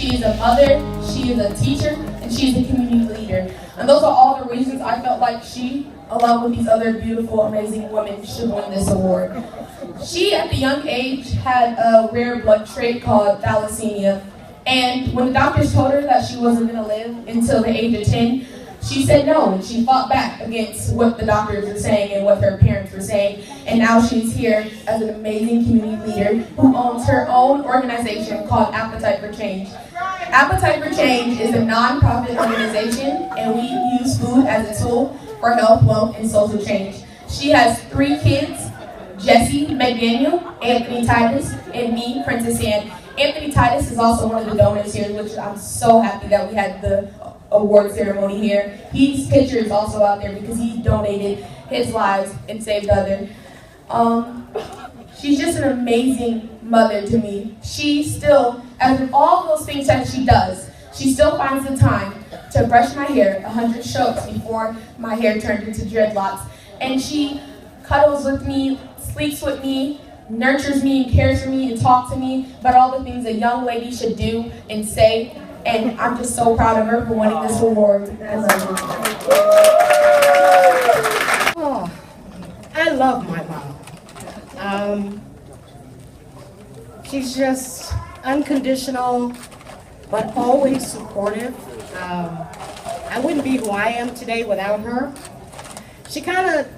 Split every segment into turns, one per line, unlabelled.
She is a mother, she is a teacher, and she is a community leader. And those are all the reasons I felt like she, along with these other beautiful, amazing women, should win this award. She, at the young age, had a rare blood trait called thalassemia. And when the doctors told her that she wasn't going to live until the age of 10, she said no, and she fought back against what the doctors were saying and what her parents were saying. And now she's here as an amazing community leader who owns her own organization called Appetite for Change. Appetite for Change is a non-profit organization, and we use food as a tool for health, wealth, and social change. She has 3 kids, Jesse McDaniel, Anthony Titus, and me, Princess Ann. Anthony Titus is also one of the donors here, which I'm so happy that we had the award ceremony here. His picture is also out there because he donated his lives and saved others. She's just an amazing mother to me. She still, as with all those things that she does, she still finds the time to brush my hair 100 strokes before my hair turned into dreadlocks. And she cuddles with me, sleeps with me, nurtures me and cares for me and talks to me about all the things a young lady should do and say. And I'm just so proud of her for winning this award.
Oh, I love my mom. She's just unconditional, but always supportive. I wouldn't be who I am today without her. She kind of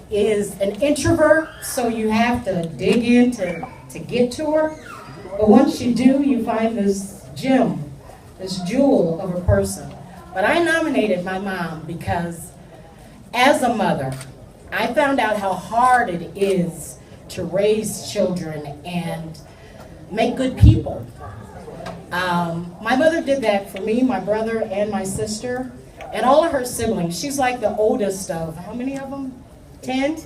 is an introvert, so you have to dig in to get to her. But once you do, you find this gem, this jewel of a person. But I nominated my mom because as a mother, I found out how hard it is to raise children and make good people. My mother did that for me, my brother, and my sister, and all of her siblings. She's like the oldest of, how many of them? 10?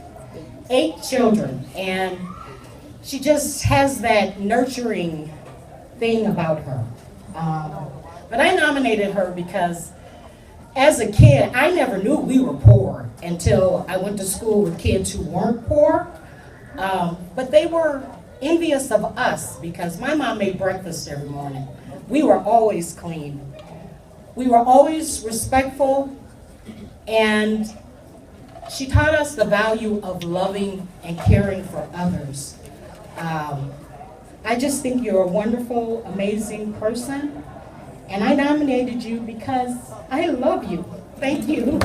8 children. And she just has that nurturing thing about her. But I nominated her because as a kid, I never knew we were poor until I went to school with kids who weren't poor. But they were envious of us because my mom made breakfast every morning. We were always clean. We were always respectful, and she taught us the value of loving and caring for others. I just think you're a wonderful, amazing person, and I nominated you because I love you. Thank you.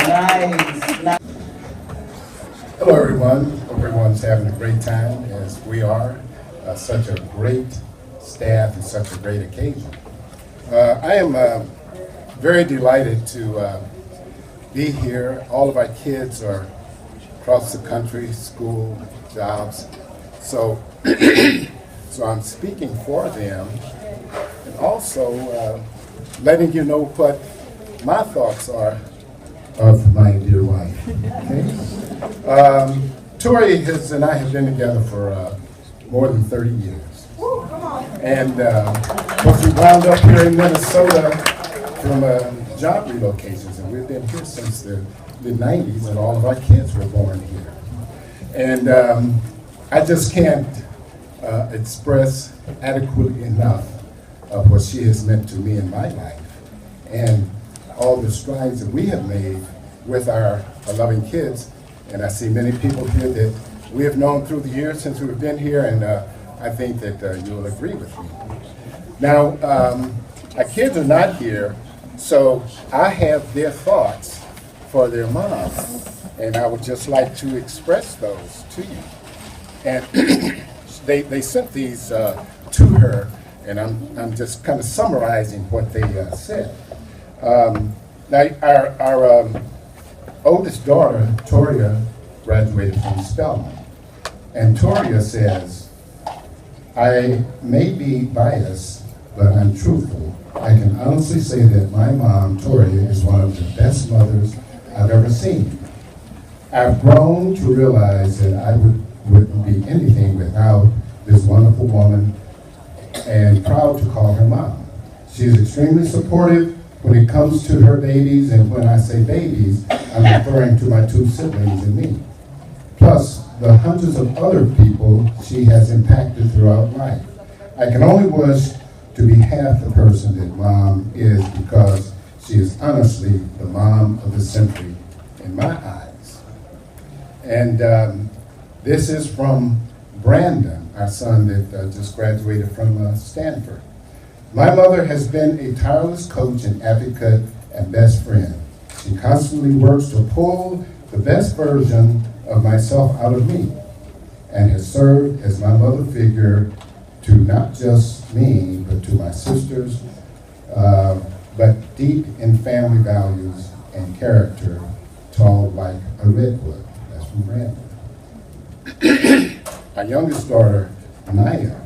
Nice. Hello, everyone. Hope everyone's having a great time, as we are. Such a great staff and such a great occasion. I am very delighted to be here. All of our kids are across the country, school, jobs. So, so I'm speaking for them, and also letting you know what my thoughts are of my dear wife. Okay? Tori and I have been together for more than 30 years. And we wound up here in Minnesota from job relocations, and we've been here since the mid-90s, and all of our kids were born here. And I just can't express adequately enough of what she has meant to me in my life, and all the strides that we have made with our loving kids. And I see many people here that we have known through the years since we've been here, and I think that you'll agree with me. Now, our kids are not here, so I have their thoughts for their mom, and I would just like to express those to you. And they sent these to her, and I'm just kind of summarizing what they said. Now, our oldest daughter, Toria, graduated from Spelman. And Toria says, I may be biased, but I'm truthful. I can honestly say that my mom, Toria, is one of the best mothers I've ever seen. I've grown to realize that I wouldn't be anything without this wonderful woman, and proud to call her mom. She is extremely supportive when it comes to her babies, and when I say babies, I'm referring to my 2 siblings and me. Plus, the hundreds of other people she has impacted throughout life. I can only wish to be half the person that Mom is, because she is honestly the mom of the century in my eyes. And this is from Brandon, our son that just graduated from Stanford. My mother has been a tireless coach and advocate and best friend. She constantly works to pull the best version of myself out of me, and has served as my mother figure to not just me, but to my sisters, but deep in family values and character, tall like a redwood. That's from Brandon. Our youngest daughter, Naya.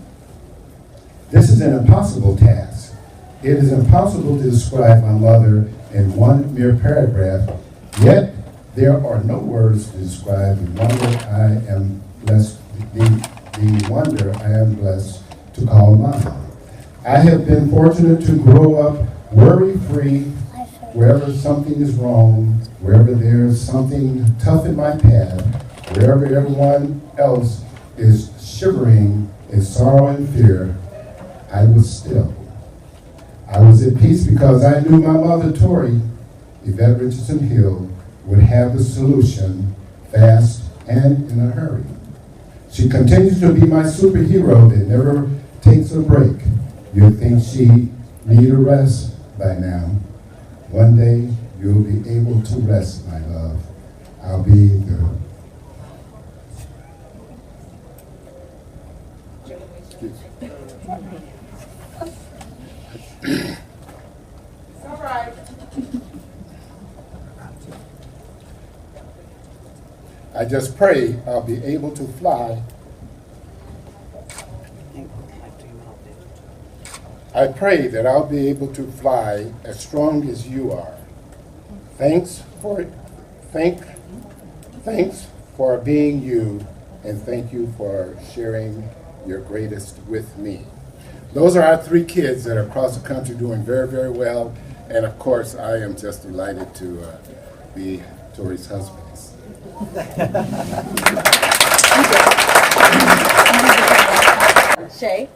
This is an impossible task. It is impossible to describe my mother in one mere paragraph, yet there are no words to describe the wonder I am blessed, the wonder I am blessed to call mine. I have been fortunate to grow up worry-free, wherever something is wrong, wherever there's something tough in my path, wherever everyone else is shivering in sorrow and fear, I was still. I was at peace because I knew my mother, Tori, Yvette Richardson Hill, would have the solution fast and in a hurry. She continues to be my superhero that never takes a break. You'd think she need a rest by now. One day you'll be able to rest, my love. I'll be the
It's all right.
I just pray I'll be able to fly. I pray that I'll be able to fly as strong as you are. Thanks for being you, and thank you for sharing your greatest with me. Those are our three kids that are across the country doing very, very well. And of course, I am just delighted to be Tori's husband.
Shay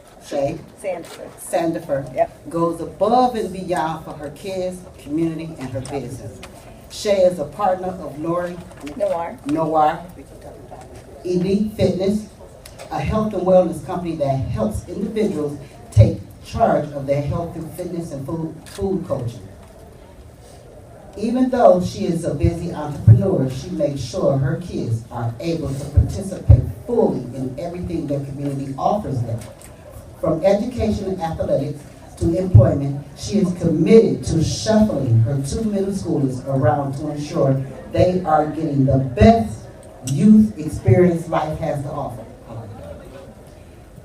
Sandiford goes above and beyond for her kids, community, and her business. Shay is a partner of Lori Noir Elite Fitness, a health and wellness company that helps individuals take charge of their health and fitness and food coaching. Even though she is a busy entrepreneur, she makes sure her kids are able to participate fully in everything their community offers them. From education and athletics to employment, she is committed to shuffling her 2 middle schoolers around to ensure they are getting the best youth experience life has to offer.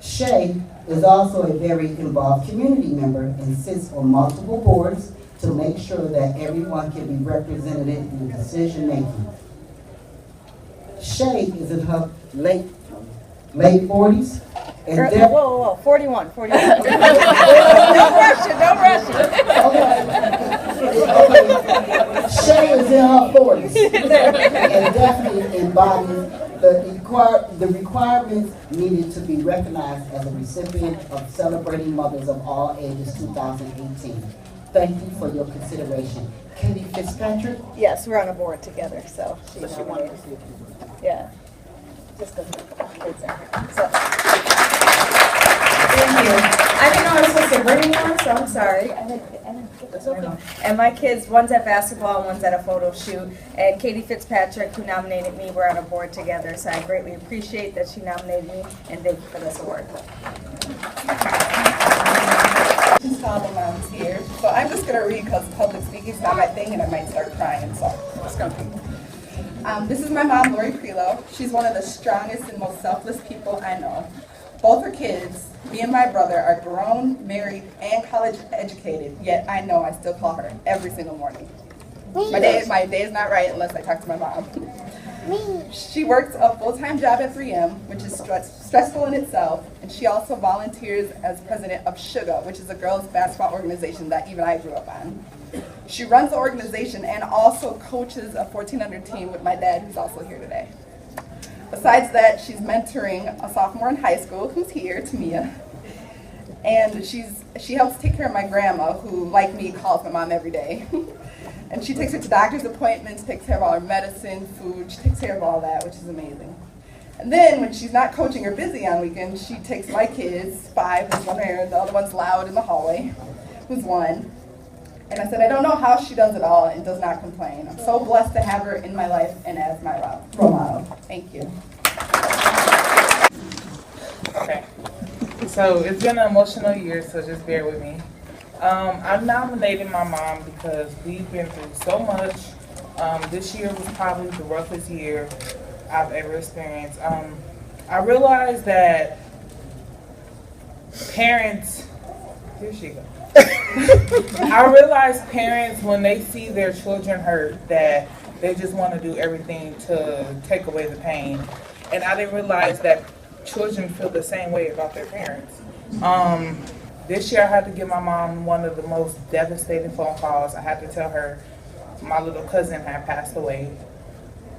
Shay is also a very involved community member and sits on multiple boards to make sure that everyone can be represented in decision making. Shay is in her late 40s. And
whoa, 41. Don't rush it.
Okay. Shay is in her 40s and definitely embodies the requirements needed to be recognized as a recipient of Celebrating Mothers of All Ages 2018. Thank you for your consideration. Katie Fitzpatrick?
Yes, we're on a board together, so she wanted to see it. Yeah. Just because the kids are here. So. Thank you. I didn't know I was supposed to bring anyone, so I'm sorry. I didn't get this okay. And my kids, one's at basketball and one's at a photo shoot. And Katie Fitzpatrick, who nominated me, we're on a board together, so I greatly appreciate that she nominated me, and thank you for this award.
Just all the moms here. So I'm just going to read because public speaking is not my thing and I might start crying, so I'm just going to read. This is my mom, Lori Prelo. She's one of the strongest and most selfless people I know. Both her kids, me and my brother, are grown, married, and college educated, yet I know I still call her every single morning. My day is not right unless I talk to my mom. She works a full-time job at 3M, which is stressful in itself, and she also volunteers as president of Sugar, which is a girls' basketball organization that even I grew up on. She runs the organization and also coaches a 1400 team with my dad, who's also here today. Besides that, she's mentoring a sophomore in high school who's here, Tamia. And she helps take care of my grandma, who, like me, calls my mom every day. And she takes her to doctor's appointments, takes care of all her medicine, food, she takes care of all that, which is amazing. And then when she's not coaching or busy on weekends, she takes my kids, 5, there's one here, the other one's loud in the hallway, who's 1. And I said, I don't know how she does it all and does not complain. I'm so blessed to have her in my life and as my role model. Thank you.
Okay. So it's been an emotional year, so just bear with me. I've nominated my mom because we've been through so much. This year was probably the roughest year I've ever experienced. I realized that parents, here she goes. I realize parents, when they see their children hurt, that they just want to do everything to take away the pain. And I didn't realize that children feel the same way about their parents. This year I had to give my mom one of the most devastating phone calls. I had to tell her my little cousin had passed away.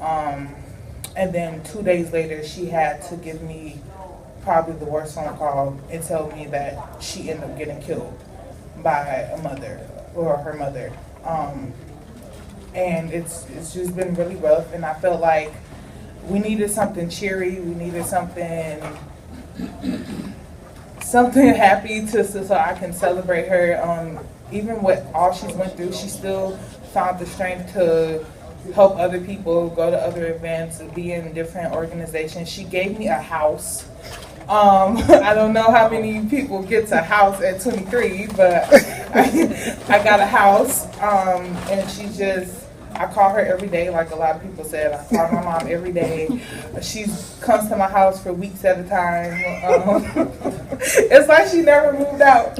And then 2 days later, she had to give me probably the worst phone call and tell me that she ended up getting killed by a mother or her mother. And it's just been really rough, and I felt like we needed something cheery, we needed something happy so I can celebrate her. Even with all she's went through, she still found the strength to help other people, go to other events, be in different organizations. She gave me a house. I don't know how many people get a house at 23, but I got a house, and she just, I call her every day, like a lot of people said. I call my mom every day. She comes to my house for weeks at a time. It's like she never moved out.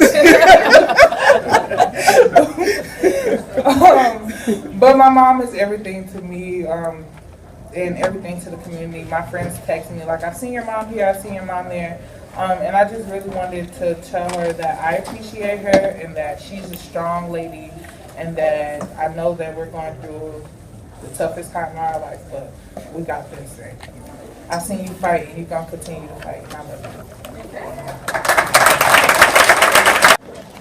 But my mom is everything to me, and everything to the community. My friends text me like, I've seen your mom here, I've seen your mom there. And I just really wanted to tell her that I appreciate her and that she's a strong lady, and that I know that we're going through the toughest time in our life, but we got this. Right? I've seen you fight, and you're going to continue to fight, and I love you.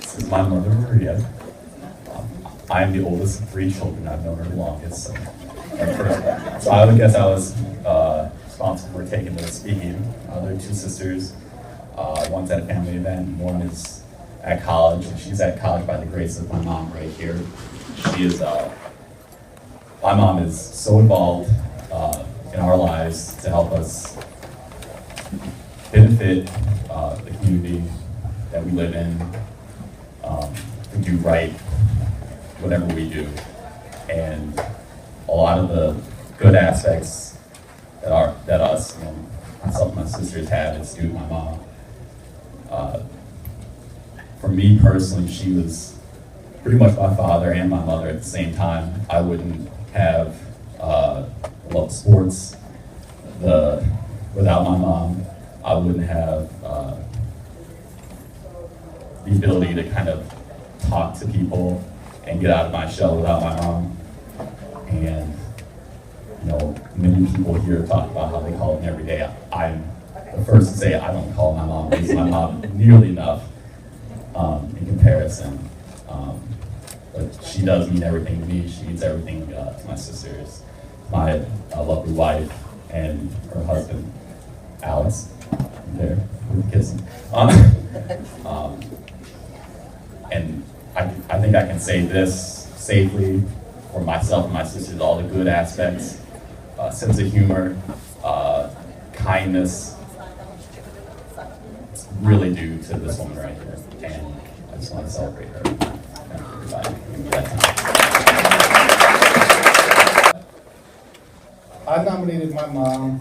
This is my mother, Maria. I'm the oldest of 3 children. I've known her the longest. So I would guess I was responsible for taking the speaking. There are 2 sisters. One's at a family event, one is at college. She's at college by the grace of my mom right here. She is, my mom is so involved in our lives to help us benefit the community that we live in, to do right, whatever we do. And a lot of the good aspects that us, myself and my sisters have is due to my mom. For me personally, she was pretty much my father and my mother at the same time. I wouldn't have loved sports without my mom. I wouldn't have the ability to kind of talk to people and get out of my shell without my mom. And many people here talk about how they call me every day. I'm the first to say I don't call my mom because my mom nearly enough in comparison. But she does mean everything to me. She means everything to my sisters, my lovely wife, and her husband, Alex, there, kissing. And I think I can say this safely for myself and my sisters, all the good aspects, sense of humor, kindness, really due to this woman right here. And I just want to celebrate her. Thank you, everybody. Give me that time.
I nominated my mom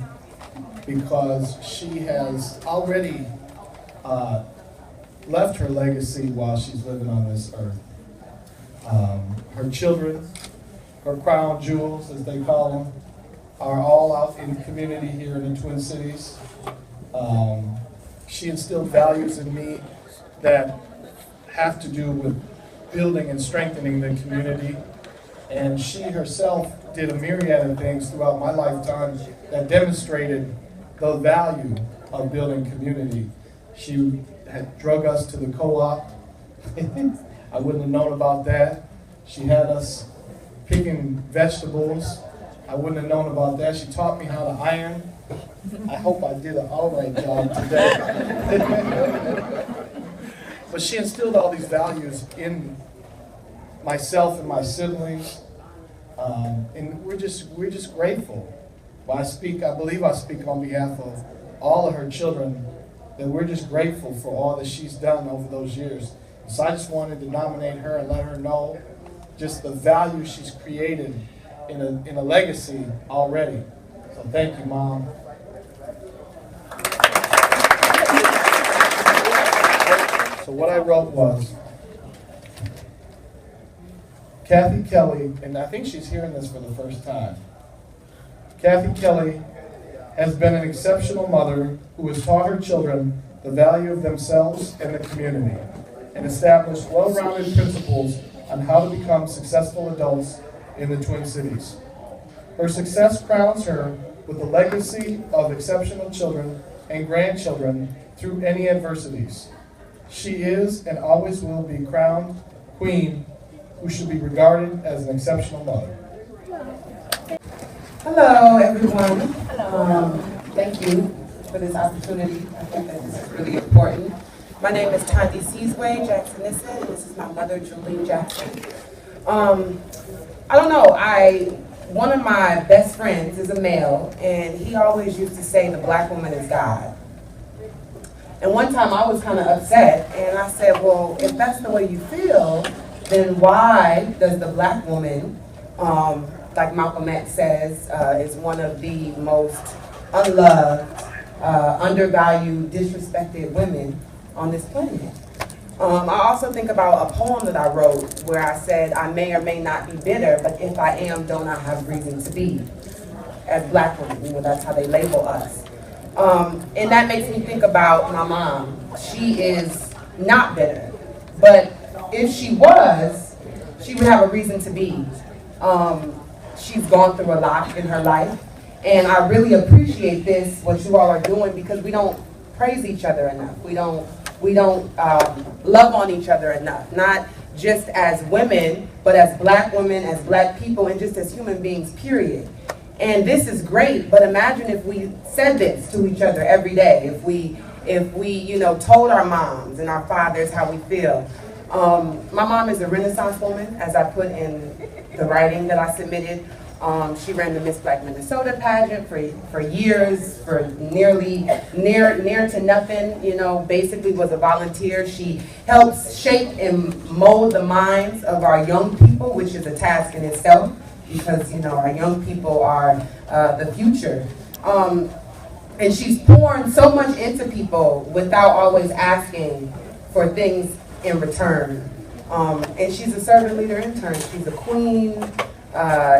because she has already left her legacy while she's living on this earth. Her children, her crown jewels, as they call them, are all out in the community here in the Twin Cities. She instilled values in me that have to do with building and strengthening the community. And she herself did a myriad of things throughout my lifetime that demonstrated the value of building community. She had drug us to the co-op. I wouldn't have known about that. She had us picking vegetables. I wouldn't have known about that. She taught me how to iron. I hope I did an all right job today. But she instilled all these values in myself and my siblings, and we're just grateful. But I believe I speak on behalf of all of her children, that we're just grateful for all that she's done over those years. So I just wanted to nominate her and let her know just the value she's created in a legacy already. So thank you, Mom. So what I wrote was, Kathy Kelly, and I think she's hearing this for the first time. Kathy Kelly has been an exceptional mother who has taught her children the value of themselves and the community, and established well-rounded principles on how to become successful adults in the Twin Cities. Her success crowns her with a legacy of exceptional children and grandchildren through any adversities. She is and always will be crowned queen who should be regarded as an exceptional mother.
Hello, everyone. Thank you for this opportunity. I think that this is really important. My name is Tandi Seasway Jackson-Nissen, and this is my mother, Julie Jackson. I don't know, one of my best friends is a male, and he always used to say the black woman is God. And one time I was kind of upset, and I said, well, if that's the way you feel, then why does the black woman, like Malcolm X says, is one of the most unloved, undervalued, disrespected women on this planet? I also think about a poem that I wrote where I said, I may or may not be bitter, but if I am, don't I have reason to be? As black women, that's how they label us. And that makes me think about my mom. She is not bitter, but if she was, she would have a reason to be. She's gone through a lot in her life, and I really appreciate this, what you all are doing, because we don't praise each other enough. We don't love on each other enough, not just as women, but as black women, as black people, and just as human beings, period. And this is great, but imagine if we said this to each other every day, if we told our moms and our fathers how we feel. My mom is a Renaissance woman, as I put in the writing that I submitted. She ran the Miss Black Minnesota pageant for years, for near to nothing, basically was a volunteer. She helps shape and mold the minds of our young people, which is a task in itself, because our young people are the future. And she's poured so much into people without always asking for things in return. And she's a servant leader intern. She's a queen.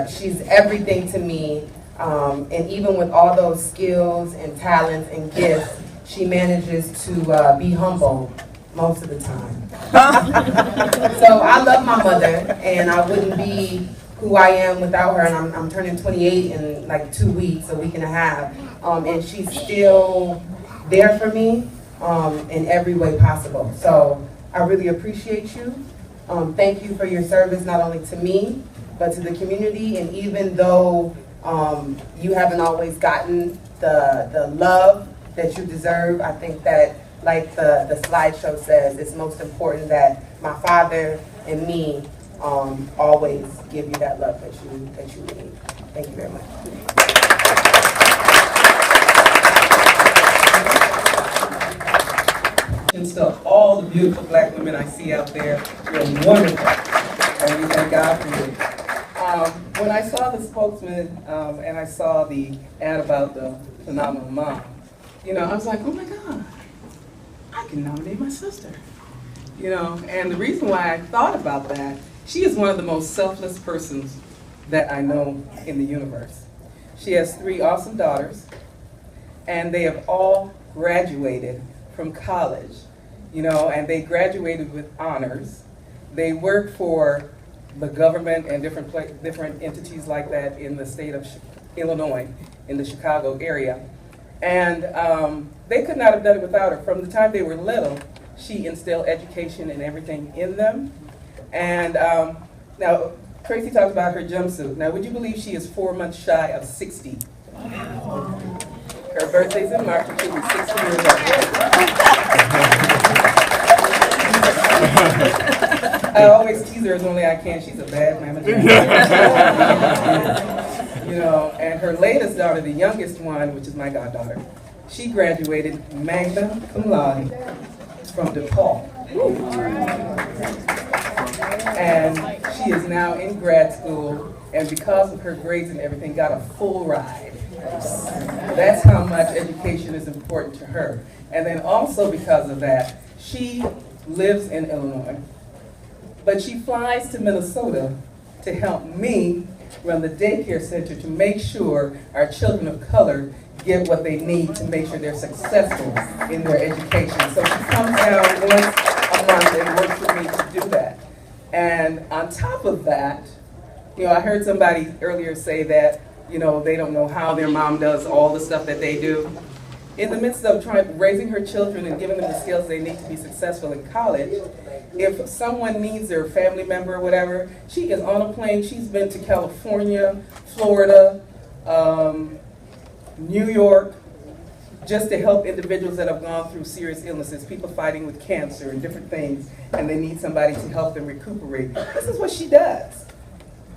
She's everything to me. And even with all those skills and talents and gifts, she manages to be humble most of the time. So I love my mother, and I wouldn't be who I am without her. And I'm turning 28 in like 2 weeks, a week and a half. And she's still there for me in every way possible. So I really appreciate you. Thank you for your service, not only to me, but to the community. And even though you haven't always gotten the love that you deserve, I think that, like the slideshow says, it's most important that my father and me always give you that love that you need. Thank you very much.
And so all the beautiful black women I see out there, you're wonderful, and we thank God for you. When I saw the spokesman and I saw the ad about the phenomenal mom, I was like, oh my God, I can nominate my sister. And the reason why I thought about that, she is one of the most selfless persons that I know in the universe. She has 3 awesome daughters, and they have all graduated from college, and they graduated with honors. They work for the government and different entities like that in the state of Illinois, in the Chicago area. And they could not have done it without her. From the time they were little, she instilled education and everything in them. And now, Tracy talked about her jumpsuit. Now, would you believe she is 4 months shy of 60? Her birthday's in March, and she'll be 60 years old. I always tease her as only I can. She's a bad manager. You know, and her latest daughter, the youngest one, which is my goddaughter, she graduated magna cum laude from DePaul. And she is now in grad school, and because of her grades and everything, got a full ride. That's how much education is important to her. And then also because of that, she lives in Illinois, but she flies to Minnesota to help me run the daycare center to make sure our children of color get what they need to make sure they're successful in their education. So she comes down once a month and works with me to do that. And on top of that, you know, I heard somebody earlier say that, you know, they don't know how their mom does all the stuff that they do. In the midst of raising her children and giving them the skills they need to be successful in college, if someone needs their family member or whatever, she is on a plane. She's been to California, Florida, New York, just to help individuals that have gone through serious illnesses, people fighting with cancer and different things, and they need somebody to help them recuperate. This is what she does,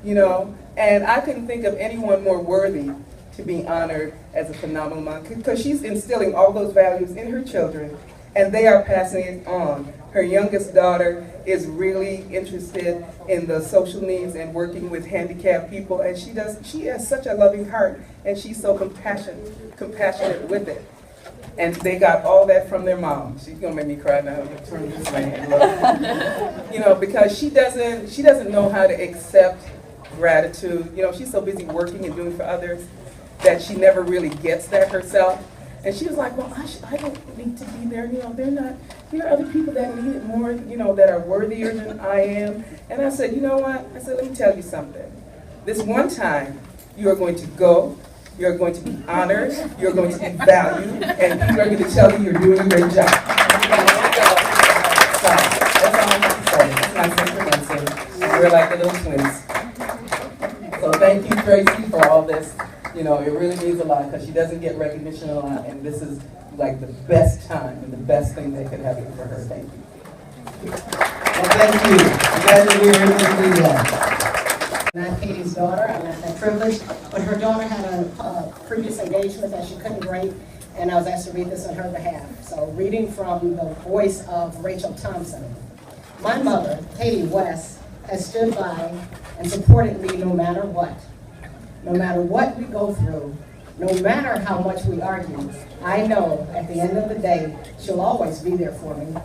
you know? And I couldn't think of anyone more worthy to be honored as a phenomenal mom, because she's instilling all those values in her children, and they are passing it on. Her youngest daughter is really interested in the social needs and working with handicapped people, and she has such a loving heart, and she's so compassionate with it. And they got all that from their mom. She's gonna make me cry now. Turn this way and look. You know, because she doesn't know how to accept gratitude. You know, she's so busy working and doing for others that she never really gets that herself. And she was like, well, I don't need to be there. You know, there are other people that need it more, you know, that are worthier than I am. And I said, you know what? I said, let me tell you something. This one time, you are going to go, you're going to be honored, you're going to be valued, and people are going to tell you you're doing a great job. So, that's all I have to say. That's my sister Nancy. We're like the little twins. So thank you, Tracy, for all this. You know, it really means a lot because she doesn't get recognition a lot, and this is like the best time and the best thing that could happen for her. Thank you.
Well, thank you. I'm glad that we're able to do that. I'm Katie's daughter. I'm not that privileged, but her daughter had a previous engagement that she couldn't break, and I was asked to read this on her behalf. So, reading from the voice of Rachel Thompson. My mother, Katie West, has stood by and supported me no matter what. No matter what we go through, no matter how much we argue, I know at the end of the day, she'll always be there for me.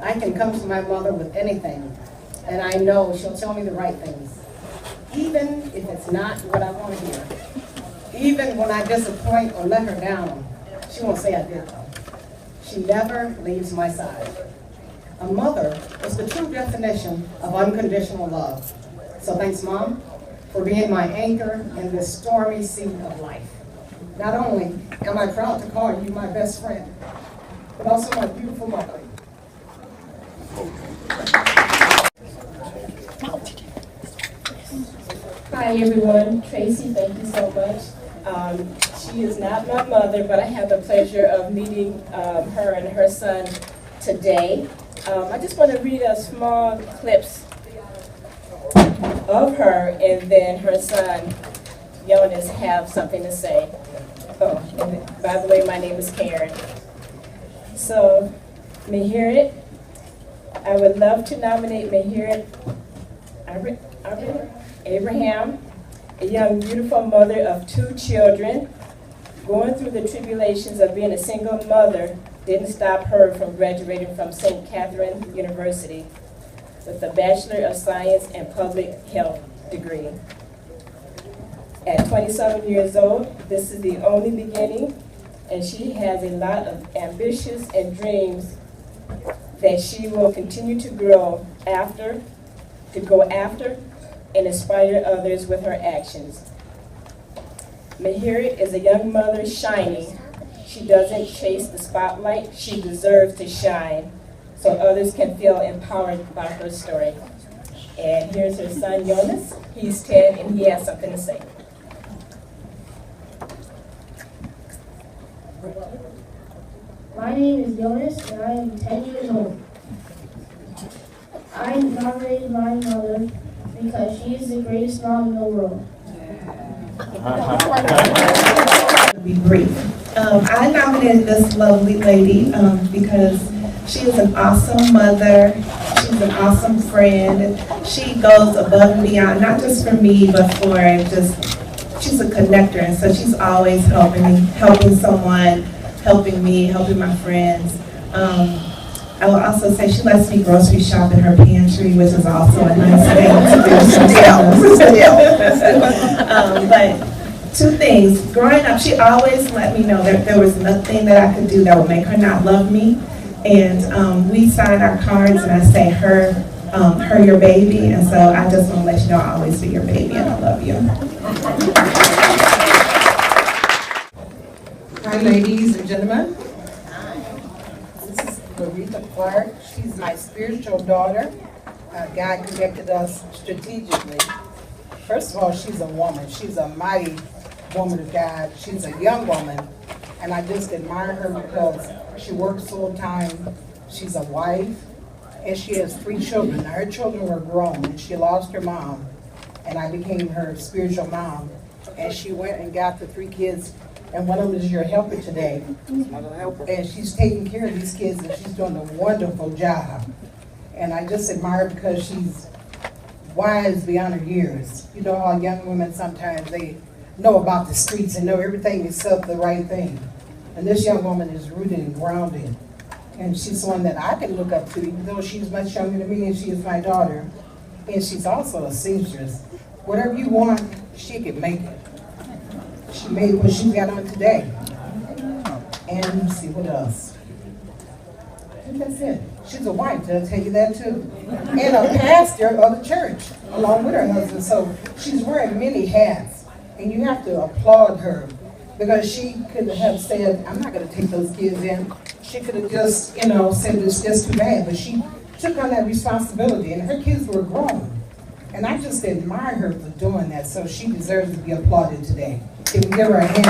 I can come to my mother with anything, and I know she'll tell me the right things, even if it's not what I want to hear. Even when I disappoint or let her down, she won't say I did though. She never leaves my side. A mother is the true definition of unconditional love. So thanks, Mom, for being my anchor in this stormy sea of life. Not only am I proud to call you my best friend, but also my beautiful mother.
Hi everyone, Tracy, thank you so much. She is not my mother, but I have the pleasure of meeting her and her son today. I just want to read a small clips of her, and then her son, Jonas, have something to say. Oh, and by the way, my name is Karen. So, Mehirit, I would love to nominate Mehirit Abraham, a young, beautiful mother of 2 children. Going through the tribulations of being a single mother didn't stop her from graduating from St. Catherine University with a Bachelor of Science and Public Health degree. At 27 years old, this is the only beginning, and she has a lot of ambitions and dreams that she will continue to go after, and inspire others with her actions. Mehirit is a young mother shining She doesn't chase the spotlight. She deserves to shine so others can feel empowered by her story. And here's her son, Jonas. He's 10 and he has something to say.
My name is Jonas and I am 10 years old. I nominated my mother because she is the greatest mom in the world.
Be brief. I nominated this lovely lady because she is an awesome mother. She's an awesome friend. She goes above and beyond, not just for me, but for she's a connector, and so she's always helping someone, helping me, helping my friends. I will also say she lets me grocery shop in her pantry, which is also a nice thing to do. But two things. Growing up, she always let me know that there was nothing that I could do that would make her not love me. And we sign our cards, and I say her your baby. And so I just want to let you know I always be your baby, and I love you.
Hi, ladies and gentlemen. Marita Clark. She's my spiritual daughter. God connected us strategically. First of all, she's a woman. She's a mighty woman of God. She's a young woman, and I just admire her because she works full time. She's a wife, and she has 3 children. Now, her children were grown, and she lost her mom, and I became her spiritual mom. And she went and got the 3 kids. And one of them is your helper today. And she's taking care of these kids, and she's doing a wonderful job. And I just admire her because she's wise beyond her years. You know how young women sometimes, they know about the streets and know everything except the right thing. And this young woman is rooted and grounded. And she's one that I can look up to, even though she's much younger than me and she is my daughter. And she's also a seamstress. Whatever you want, she can make it. She made what she got on today. And let's see, what else? I think that's it. She's a wife, did I tell you that too? And a pastor of the church, along with her husband. So she's wearing many hats. And you have to applaud her, because she could have said, I'm not going to take those kids in. She could have just, said it's just too bad. But she took on that responsibility, and her kids were grown. And I just admire her for doing that, so she deserves to be applauded today. Can we give her a hand?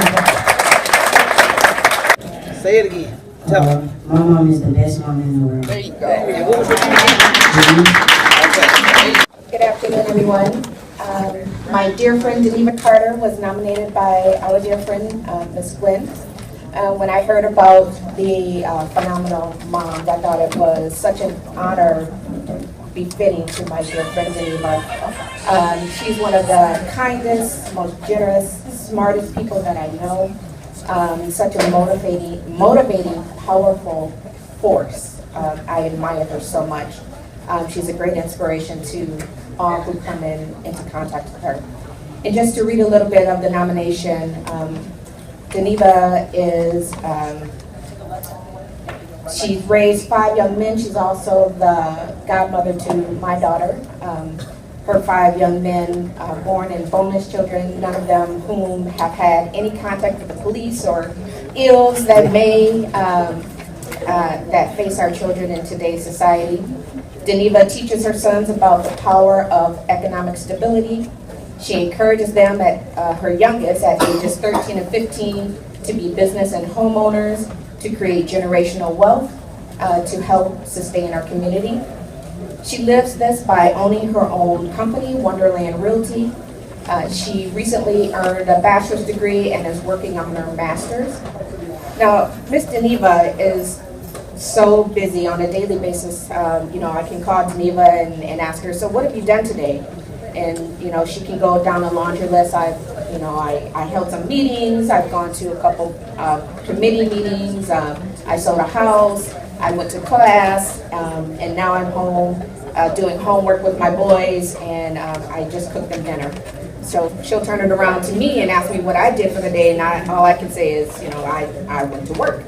Say it again.
My mom is the best mom in the world.
There you go.
Good afternoon, everyone. My dear friend Geneva Carter was nominated by our dear friend Ms. Gwen. When I heard about the phenomenal mom, I thought it was such an honor befitting to my dear friend Geneva. She's one of the kindest, most generous, smartest people that I know. Such a motivating, powerful force. I admire her so much. She's a great inspiration to all who come into contact with her. And just to read a little bit of the nomination, Geneva is, she's raised 5 young men. She's also the godmother to my daughter. Her 5 young men are born in boneless children, none of them whom have had any contact with the police or ills that may that face our children in today's society. Geneva teaches her sons about the power of economic stability. She encourages them at her youngest, at ages 13 and 15, to be business and homeowners, to create generational wealth, to help sustain our community. She lives this by owning her own company, Wonderland Realty. She recently earned a bachelor's degree and is working on her master's. Now, Miss Geneva is so busy on a daily basis. I can call Geneva and ask her, so what have you done today? And she can go down a laundry list. I held some meetings. I've gone to a couple committee meetings. I sold a house. I went to class, and now I'm home doing homework with my boys, and I just cooked them dinner. So she'll turn it around to me and ask me what I did for the day, and all I can say is, I went to work.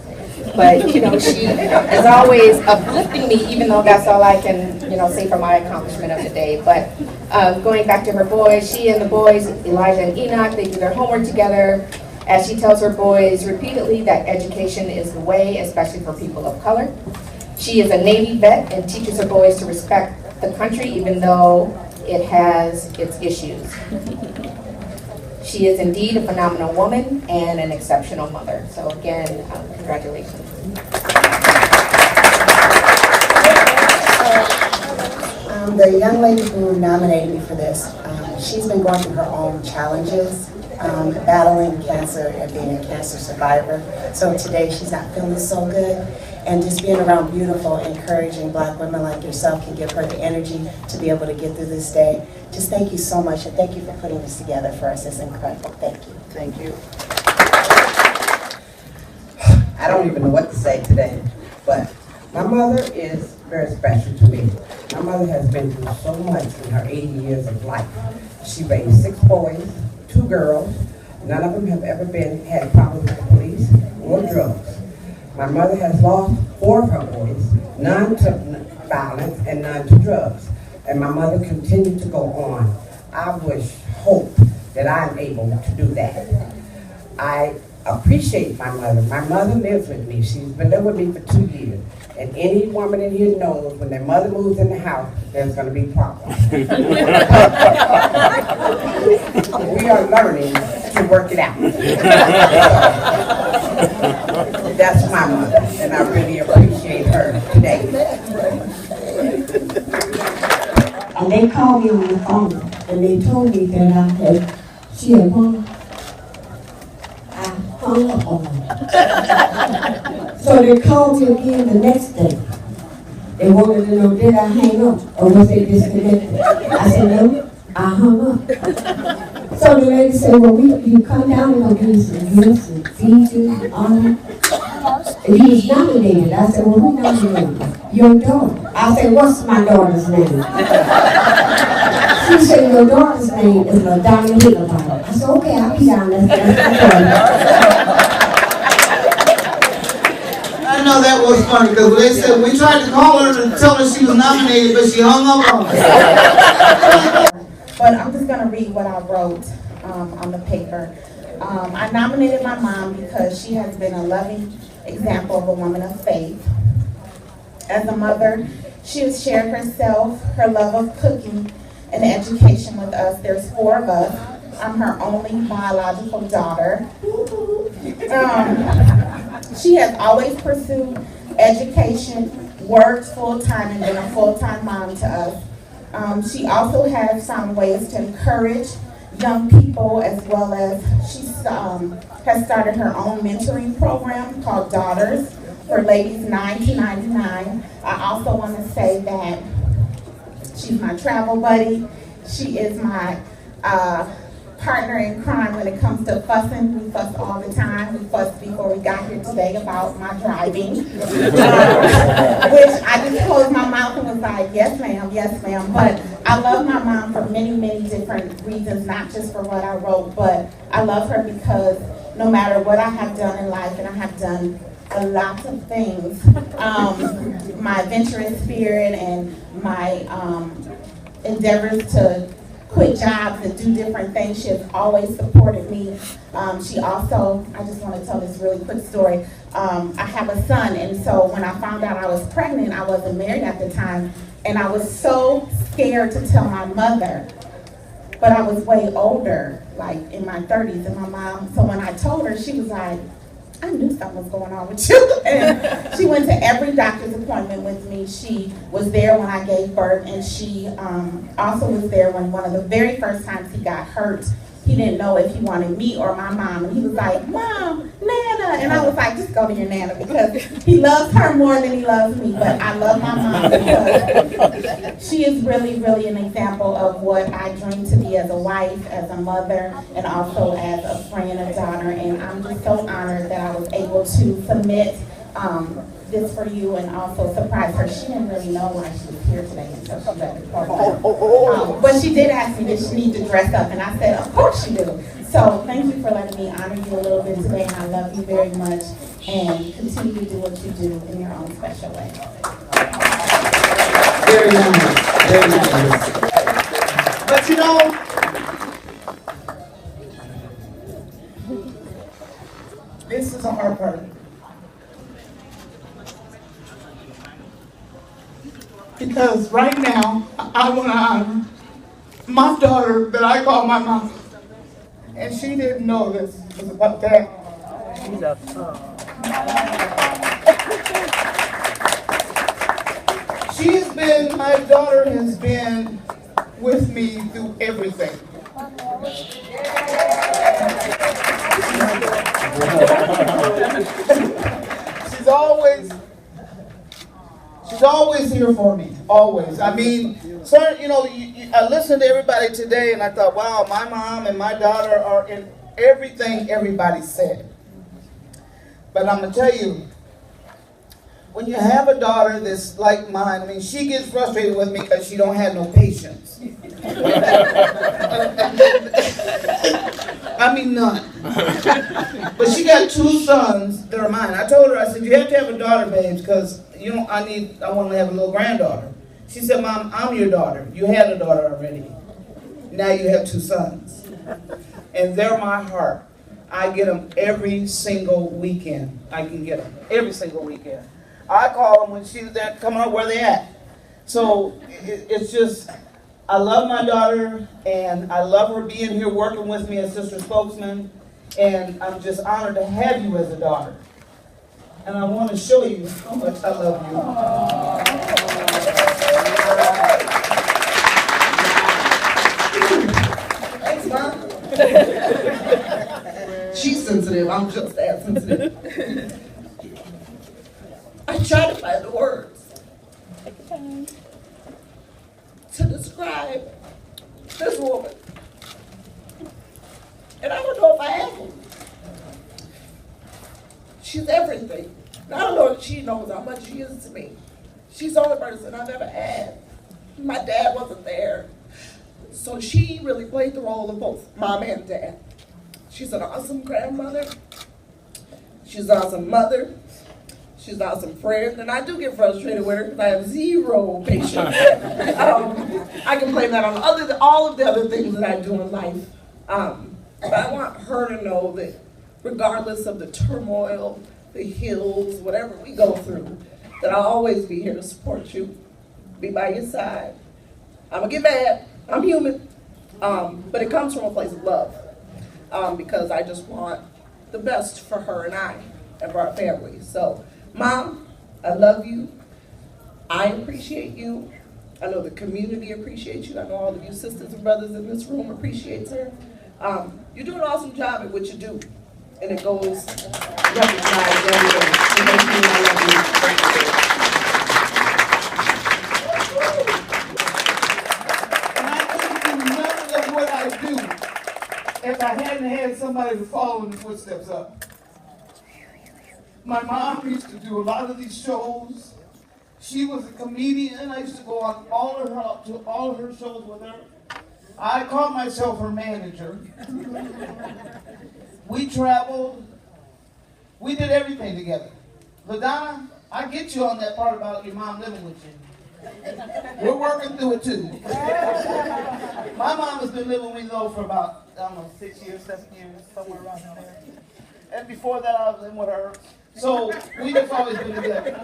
But she is always uplifting me, even though that's all I can say for my accomplishment of the day. But going back to her boys, she and the boys, Elijah and Enoch, they do their homework together. as she tells her boys repeatedly that education is the way, especially for people of color. She is a Navy vet and teaches her boys to respect the country even though it has its issues. She is indeed a phenomenal woman and an exceptional mother. So again, congratulations.
The young lady who nominated me for this, she's been going through her own challenges, battling cancer and being a cancer survivor. So today she's not feeling so good. And just being around beautiful, encouraging Black women like yourself can give her the energy to be able to get through this day. Just thank you so much, and thank you for putting this together for us. It's incredible. Thank you.
Thank you. I don't even know what to say today, but my mother is very special to me. My mother has been through so much in her 80 years of life. She raised 6 boys, 2 girls. None of them have ever had problems with the police or drugs. My mother has lost 4 of her boys, none to violence and none to drugs. And my mother continued to go on. I hope that I'm able to do that. I appreciate my mother. My mother lives with me. She's been there with me for 2 years. And any woman in here knows when their mother moves in the house, there's going to be problems. We are learning to work it out. So, that's my mother, and I really appreciate her today.
And they called me on the phone, and they told me that she had hung. I hung up on her. So they called me again the next day. They wanted to know, did I hang up, or was they disconnected? I said, no, I hung up. So the lady said, well, you come down and I'll give you some gifts and feed you and all that. And he was nominated. I said, well, who nominated you? Your daughter. I said, what's my daughter's name? She said, your daughter's name is LaDonna Higginbottom. I said, okay, I'll be down there.
I know that was funny because they said we tried to call her to tell her she was nominated, but she hung up on us.
But I'm just going to read what I wrote on the paper. I nominated my mom because she has been a loving example of a woman of faith. As a mother, she has shared herself, her love of cooking, and education with us. There's 4 of us. I'm her only biological daughter. She has always pursued education, worked full-time, and been a full-time mom to us. She also has found ways to encourage young people, as well as she has started her own mentoring program called Daughters for ladies 9 to 99. I also want to say that she's my travel buddy. She is my partner in crime when it comes to fussing. We fuss all the time. We fussed before we got here today about my driving, which I just closed my mouth and was like, yes ma'am, yes ma'am. But I love my mom for many, many different reasons, not just for what I wrote, but I love her because no matter what I have done in life, and I have done a lot of things, my adventurous spirit and my endeavors to quit jobs and do different things, she has always supported me. She also, I just want to tell this really quick story. I have a son, and so when I found out I was pregnant, I wasn't married at the time, and I was so scared to tell my mother. But I was way older, like in my 30s, and my mom, so when I told her, she was like, I knew something was going on with you. And she went to every doctor's appointment with me. She was there when I gave birth, and she also was there when one of the very first times he got hurt. He didn't know if he wanted me or my mom, and he was like, Mom, Nana, and I was like, just go to your Nana, because he loves her more than he loves me, but I love my mom because she is really, really an example of what I dream to be as a wife, as a mother, and also as a friend, a daughter, and I'm just so honored that I was able to submit this for you and also surprise her. She didn't really know why she was here today until she read the program. But she did ask me, did she need to dress up? And I said, of course she do. So thank you for letting me honor you a little bit today, and I love you very much. And continue to do what you do in your own special way.
Very nice. Very nice. But you know, because right now I want to honor my daughter that I call my mom. And she didn't know this was about that. She's up. My daughter has been with me through everything. She's always here for me, always. I mean, so, you know, I listened to everybody today and I thought, wow, my mom and my daughter are in everything everybody said. But I'm going to tell you, when you have a daughter that's like mine, I mean, she gets frustrated with me because she don't have no patience. I mean, none. But she got 2 sons that are mine. I told her, I said, you have to have a daughter, babes, because I want to have a little granddaughter. She said, Mom, I'm your daughter. You had a daughter already. Now you have 2 sons. And they're my heart. I get them every single weekend. I can get them every single weekend. I call them when she's there, coming up where they at. So it's just, I love my daughter, and I love her being here working with me as Sister Spokesman, and I'm just honored to have you as a daughter. And I want to show you how much I love you. Thanks, Mom. She's sensitive, I'm just that sensitive. I try to find the words to describe this woman. And I don't know if I have them. She's everything. And I don't know if she knows how much she is to me. She's the only person I've ever had. My dad wasn't there. So she really played the role of both mom and dad. She's an awesome grandmother. She's an awesome mother. She's an awesome friend, and I do get frustrated with her because I have 0 patience. I can blame that on all of the other things that I do in life. But I want her to know that regardless of the turmoil, the hills, whatever we go through, that I'll always be here to support you, be by your side. I'm going to get mad. I'm human. But it comes from a place of love because I just want the best for her and I and for our family. So, Mom, I love you. I appreciate you. I know the community appreciates you. I know all of you sisters and brothers in this room appreciates her. You do an awesome job at what you do. And it goes recognized every day. So thank you, I love you. And I couldn't do none of what I do if I hadn't had somebody to follow in the footsteps up. My mom used to do a lot of these shows. She was a comedian. I used to go on all of her shows with her. I called myself her manager. We traveled. We did everything together. LaDonna, I get you on that part about your mom living with you. We're working through it too. My mom has been living with me though for about, I don't know, 6 years, 7 years, somewhere around there. And before that I was living with her. So we just always been together.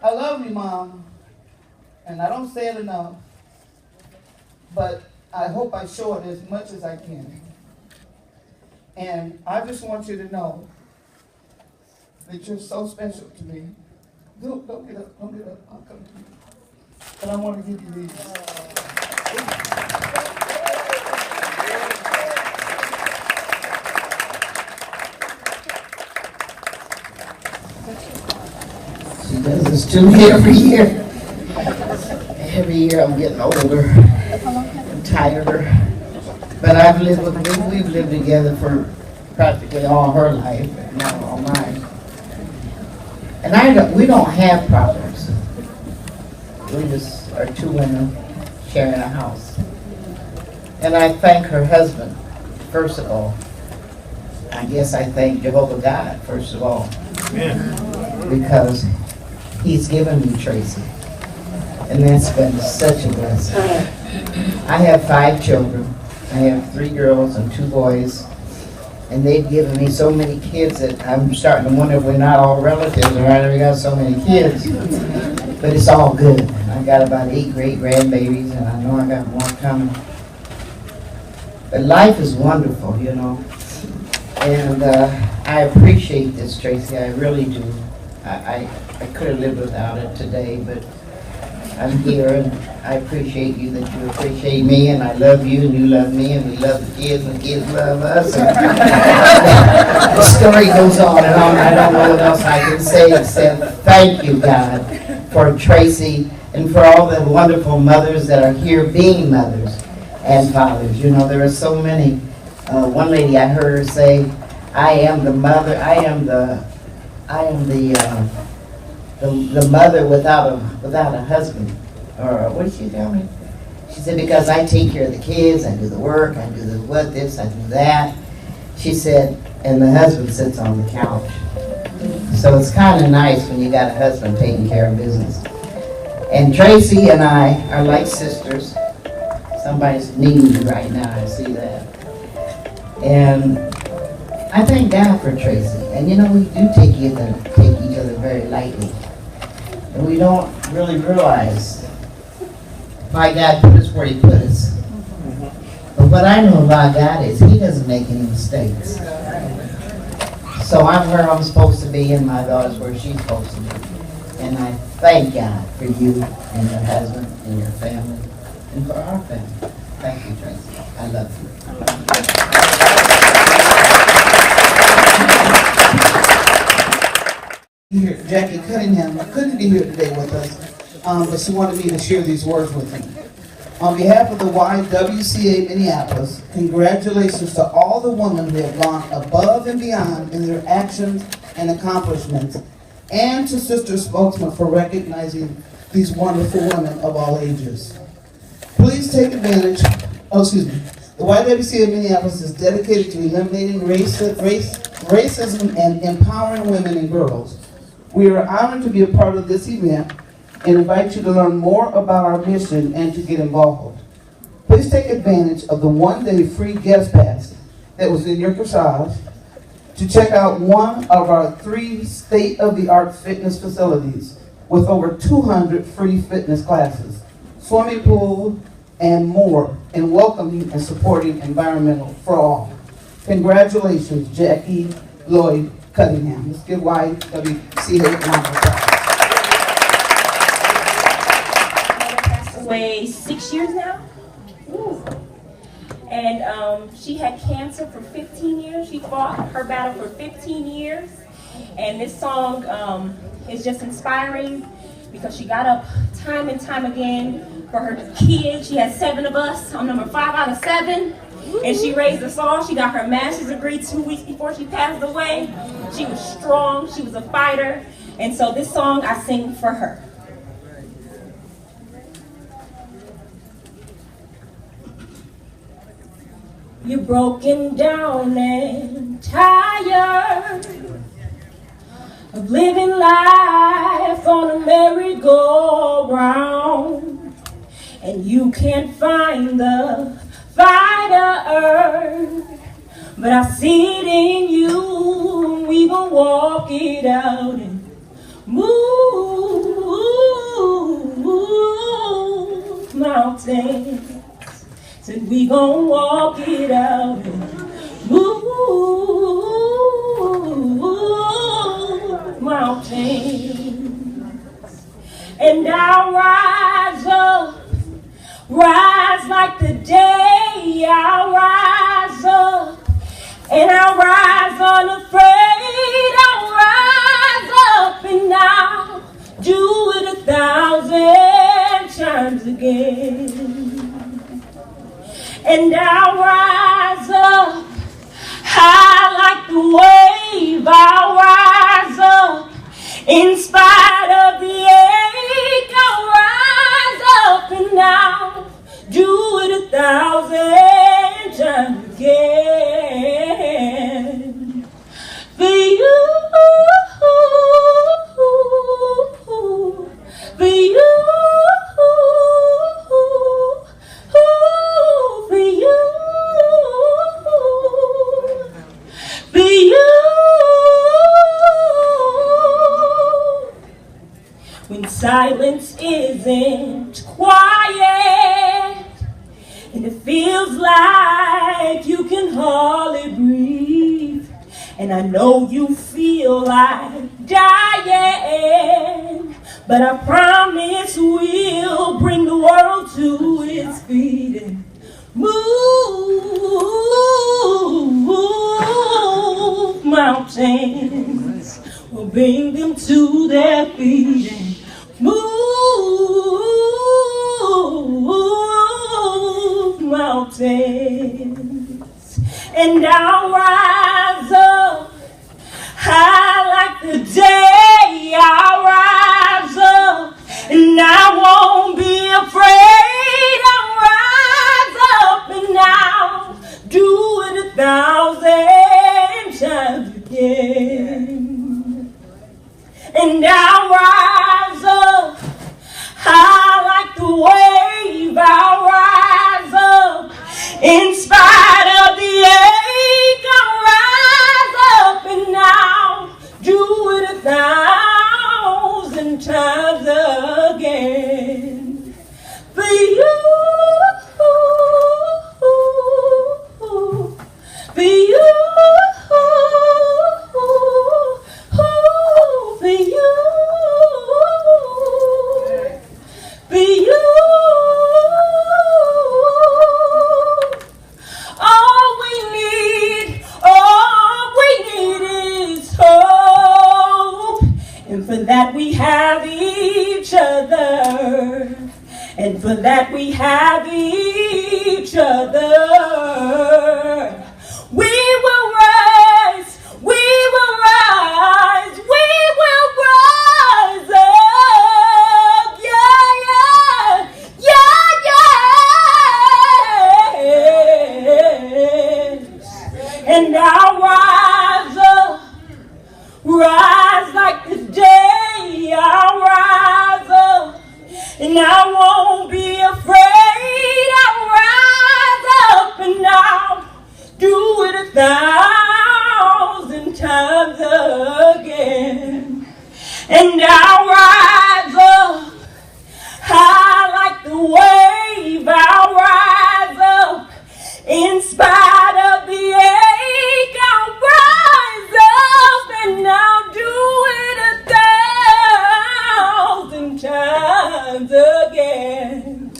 I love you, Mom. And I don't say it enough. But I hope I show it as much as I can. And I just want you to know that you're so special to me. Don't get up, don't get up, I'll come to you. But I want to give you these.
She does this to me every year. Every year I'm getting older and tireder. But we've lived together for practically all her life, not all mine. And we don't have problems. We just are 2 women sharing a house. And I thank her husband, first of all. I guess I thank Jehovah God, first of all. Amen. Because he's given me Tracy. And that's been such a blessing. I have 5 children. I have 3 girls and 2 boys. And they've given me so many kids that I'm starting to wonder if we're not all relatives or why we got so many kids. but it's all good. I got about 8 great grandbabies, and I know I got more coming. But life is wonderful, you know. And I appreciate this, Tracy. I really do. I could have lived without it today, but I'm here, and I appreciate you that you appreciate me, and I love you, and you love me, and we love the kids, and the kids love us. The story goes on and on. I don't know what else I can say except thank you, God, for Tracy and for all the wonderful mothers that are here being mothers and fathers. You know, there are so many. One lady, I heard her say, I am the mother, I am the mother without a husband. Or what did she tell me? She said, because I take care of the kids, I do the work, I do the what this, I do that. She said, and the husband sits on the couch. So it's kind of nice when you got a husband taking care of business. And Tracy and I are like sisters. Somebody's needing you right now, I see that. And I thank God for Tracy. And you know, we do take each other very lightly. And we don't really realize why God put us where he put us. But what I know about God is he doesn't make any mistakes. So I'm where I'm supposed to be, and my daughter's where she's supposed to be. And I thank God for you and your husband and your family and for our family. Thank you, Tracy. I love you.
Here, Jackie Cunningham couldn't be here today with us, but she wanted me to share these words with you. On behalf of the YWCA Minneapolis, congratulations to all the women who have gone above and beyond in their actions and accomplishments, and to Sister Spokesman for recognizing these wonderful women of all ages. Please take advantage, the YWCA Minneapolis is dedicated to eliminating racism and empowering women and girls. We are honored to be a part of this event and invite you to learn more about our mission and to get involved. Please take advantage of the one-day free guest pass that was in your corsage to check out one of our 3 state-of-the-art fitness facilities with over 200 free fitness classes, swimming pool, and more, in welcoming and supporting environmental for all. Congratulations, Jackie Lloyd Cunningham. Let's give YWCA a round of applause.
Passed away 6 years now. Ooh. And she had cancer for 15 years. She fought her battle for 15 years. And this song is just inspiring because she got up time and time again for her kids. She had 7 of us. I'm number 5 out of 7. And she raised us all. She got her master's degree 2 weeks before she passed away. She was strong. She was a fighter. And so this song I sing for her. You're broken down and tired of living life on a merry-go-round, and you can't find the fighter, but I see it in you, and we gon' walk it out and move mountains. Said we gon' walk it out and move mountains. And I'll rise up, rise like the day. I'll rise up, and I'll rise unafraid. I'll rise up, and I'll do it 1,000 times again. And I'll rise up high like the wave. I'll rise up in spite of the ache. I'll rise up and I'll do it 1,000 times again. For you, for you. When silence isn't quiet, and it feels like you can hardly breathe. And I know you feel like dying, but I promise we'll bring the world to its feet and move mountains. We'll bring them to their feet and move mountains. And I'll rise up high like the day. I'll rise up and I won't be afraid. I'll rise up and I'll do it 1,000 times again. And I'll rise up high like the wave. I'll rise up in spite of the ache. I'll rise up and I'll do it 1,000 times again. For you, for you, for you, for you. All we need is hope. And for that we have each other. And for that we have each other. We will rise, we will rise, we will rise up. Yeah, yeah, yeah, yeah. And I'll rise up, rise like the day. I'll rise up and I won't be afraid. I'll rise up and I'll do it 1,000 times again. And I'll rise up high like the wave. I'll rise up in spite of the ache. I'll rise up and I'll do it 1,000 times again.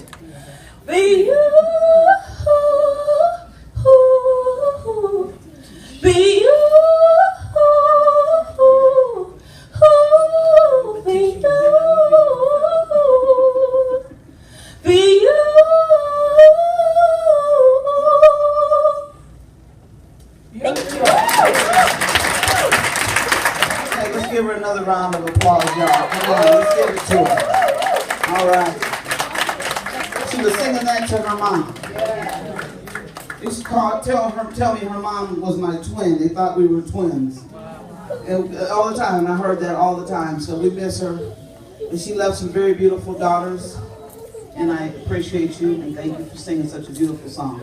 For you, for you, for you, for you.
Thank you. Hey, let's give her another round of applause, y'all. Come on, let's give it to her. All right. She was singing that to her mom. Used to tell me her mom was my twin. They thought we were twins. And all the time, I heard that all the time. So we miss her. And she left some very beautiful daughters. And I appreciate you and thank you for singing such a beautiful song.